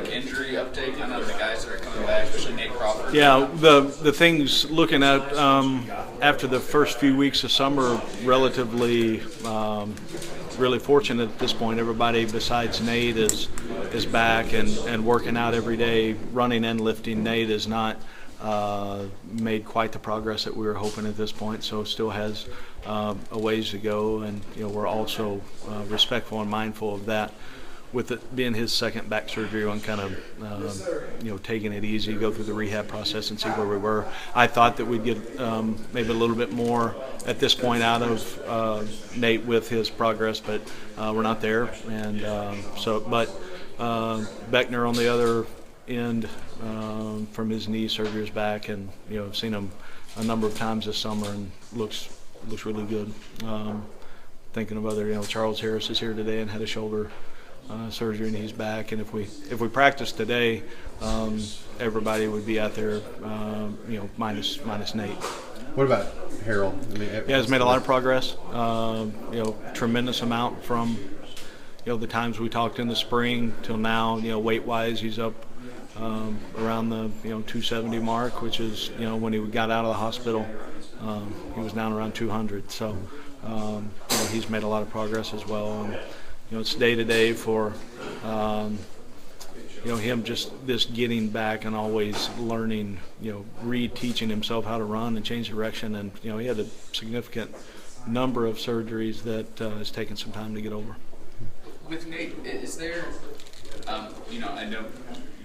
quick injury update, kind of the guys that are coming back, especially Nate Crawford? Yeah, the things looking at after the first few weeks of summer, relatively really fortunate at this point. Everybody besides Nate is back and working out every day, running and lifting. Nate has not made quite the progress that we were hoping at this point, so still has a ways to go, and we're also respectful and mindful of that. With it being his second back surgery, on kind of taking it easy, go through the rehab process and see where we were. I thought that we'd get maybe a little bit more at this point out of Nate with his progress, but we're not there. And but Beckner on the other end from his knee surgery is back, and I've seen him a number of times this summer and looks really good. Thinking of other, Charles Harris is here today and had a shoulder surgery, and he's back. And if we practice today, everybody would be out there, minus Nate. What about Harold? He's made a lot of progress. Tremendous amount from the times we talked in the spring till now. Weight-wise, he's up around the 270 mark, which is when he got out of the hospital, he was down around 200. So he's made a lot of progress as well. And, it's day to day for him, just this getting back and always learning, reteaching himself how to run and change direction. And he had a significant number of surgeries that has taken some time to get over. With Nate, is there, I know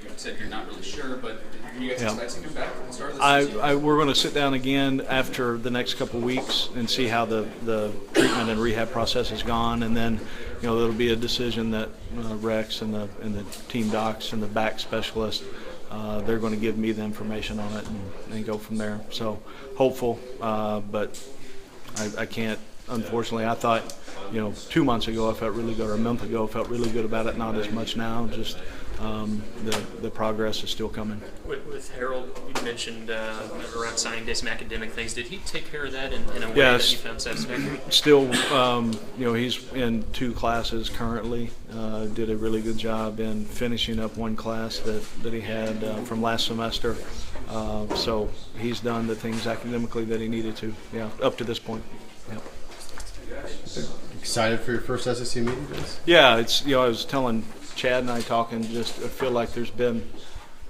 you said you're not really sure, but are you guys expecting him back at the start of the season? We're going to sit down again after the next couple of weeks and see how the treatment and rehab process has gone, and then there'll be a decision that Rex and the team docs and the back specialist, they're going to give me the information on it and go from there. So hopeful, but I can't. Unfortunately, I thought 2 months ago I felt really good, or a month ago I felt really good about it. Not as much now. Just the progress is still coming. With Harold, you mentioned around signing day, some academic things. Did he take care of that in a way Yes. that you found satisfactory? Still, he's in 2 classes currently. Did a really good job in finishing up one class that he had from last semester. So he's done the things academically that he needed to. Yeah, up to this point. Yeah. Excited for your first SEC meeting, guys? Yeah, it's I was telling Chad and I talking. Just I feel like there's been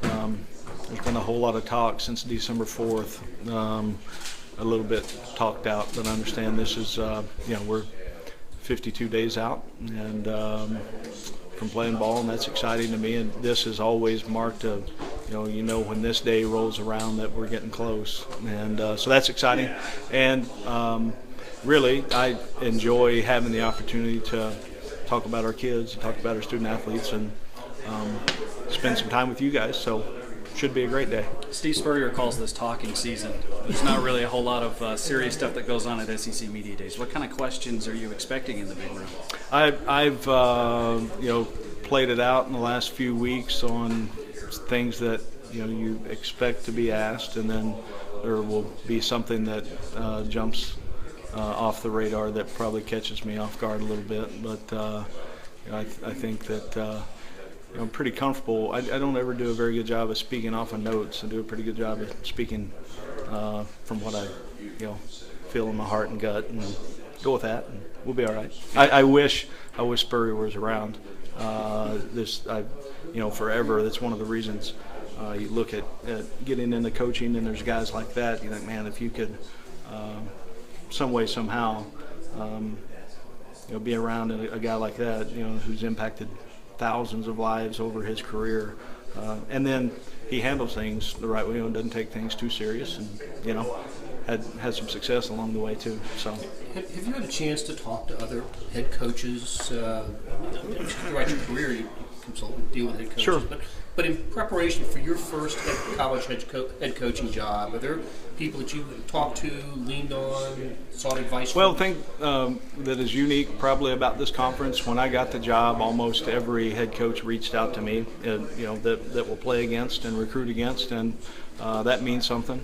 a whole lot of talk since December 4th. A little bit talked out, but I understand this is we're 52 days out and from playing ball, and that's exciting to me. And this has always marked when this day rolls around that we're getting close, and so that's exciting. And really, I enjoy having the opportunity to talk about our kids, talk about our student athletes, and spend some time with you guys. So should be a great day. Steve Spurrier calls this talking season. There's not really a whole lot of serious stuff that goes on at SEC Media Days. What kind of questions are you expecting in the big room? I've played it out in the last few weeks on things that you expect to be asked, and then there will be something that jumps off the radar that probably catches me off guard a little bit. But I think that I'm pretty comfortable. I don't ever do a very good job of speaking off of notes. I do a pretty good job of speaking from what I feel in my heart and gut, and go with that, and we'll be all right. I wish Spurrier was around. Forever. That's one of the reasons you look at getting into coaching, and there's guys like that. You think, man, if you could some way, somehow, be around a guy like that, who's impacted thousands of lives over his career, and then he handles things the right way and doesn't take things too serious, and had some success along the way too. So, have you had a chance to talk to other head coaches throughout your career? You consult and deal with head coaches, sure. But in preparation for your first college head coaching job, are there people that you talked to, leaned on, sought advice from? Well, I think that is unique probably about this conference. When I got the job, almost every head coach reached out to me, that will play against and recruit against, and that means something.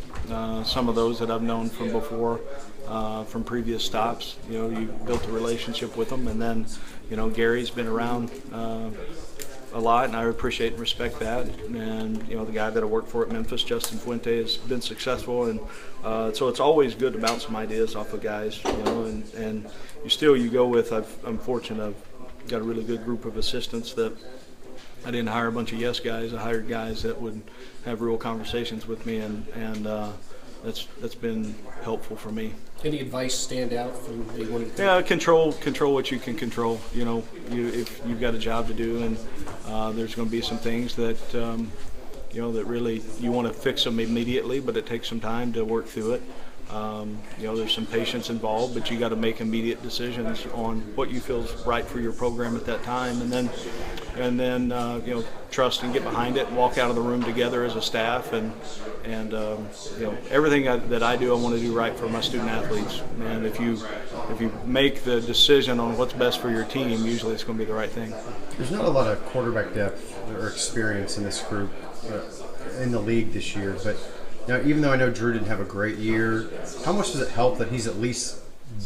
Some of those that I've known from before, from previous stops, you built a relationship with them, and then, Gary's been around a lot, and I appreciate and respect that. And you know, the guy that I work for at Memphis, Justin Fuente, has been successful, and so it's always good to bounce some ideas off of guys. You know, and you go with. I'm fortunate. I've got a really good group of assistants that I didn't hire a bunch of yes guys. I hired guys that would have real conversations with me, and that's been helpful for me. Any advice stand out from anyone? Yeah, control what you can control. You know, if you've got a job to do, and there's going to be some things that you know that really you want to fix them immediately, but it takes some time to work through it. You know, there's some patience involved, but you got to make immediate decisions on what you feel is right for your program at that time, and then you know, trust and get behind it and walk out of the room together as a staff, and you know, everything that I do, I want to do right for my student athletes. And if you make the decision on what's best for your team, usually it's going to be the right thing. There's not a lot of quarterback depth or experience in this group in the league this year, but now, even though I know Drew didn't have a great year, how much does it help that he's at least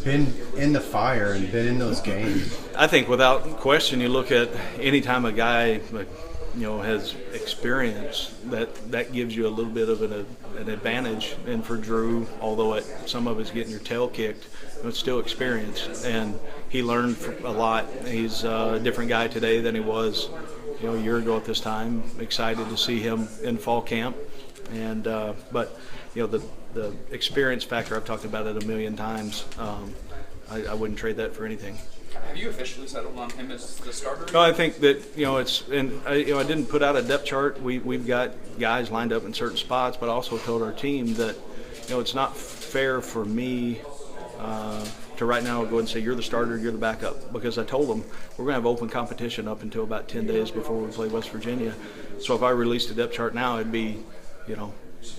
been in the fire and been in those games? I think without question, you look at any time a guy has experience, that gives you a little bit of an advantage. And for Drew, although some of it's getting your tail kicked, it's still experience, and he learned a lot. He's a different guy today than he was a year ago at this time. Excited to see him in fall camp. And but the experience factor, I've talked about it a million times. I wouldn't trade that for anything. Have you officially settled on him as the starter? No, I think that it's, and I didn't put out a depth chart. We've got guys lined up in certain spots, but I also told our team that it's not fair for me to right now go ahead and say you're the starter, you're the backup, because I told them we're going to have open competition up until about 10 days before we play West Virginia. So if I released a depth chart now, it'd be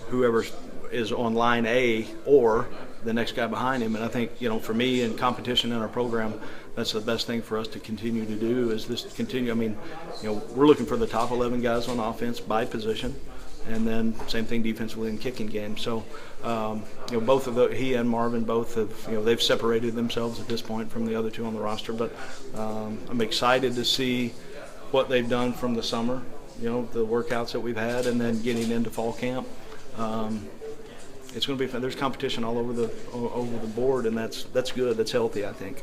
whoever is on line A or the next guy behind him. And I think, for me and competition in our program, that's the best thing for us to continue to do, is this continue. I mean, we're looking for the top 11 guys on offense by position, and then same thing defensively in kicking game. So, both of he and Marvin both have, they've separated themselves at this point from the other two on the roster. But I'm excited to see what they've done from the summer, the workouts that we've had, and then getting into fall camp. It's going to be fun. There's competition all over the board, and that's good. That's healthy, I think.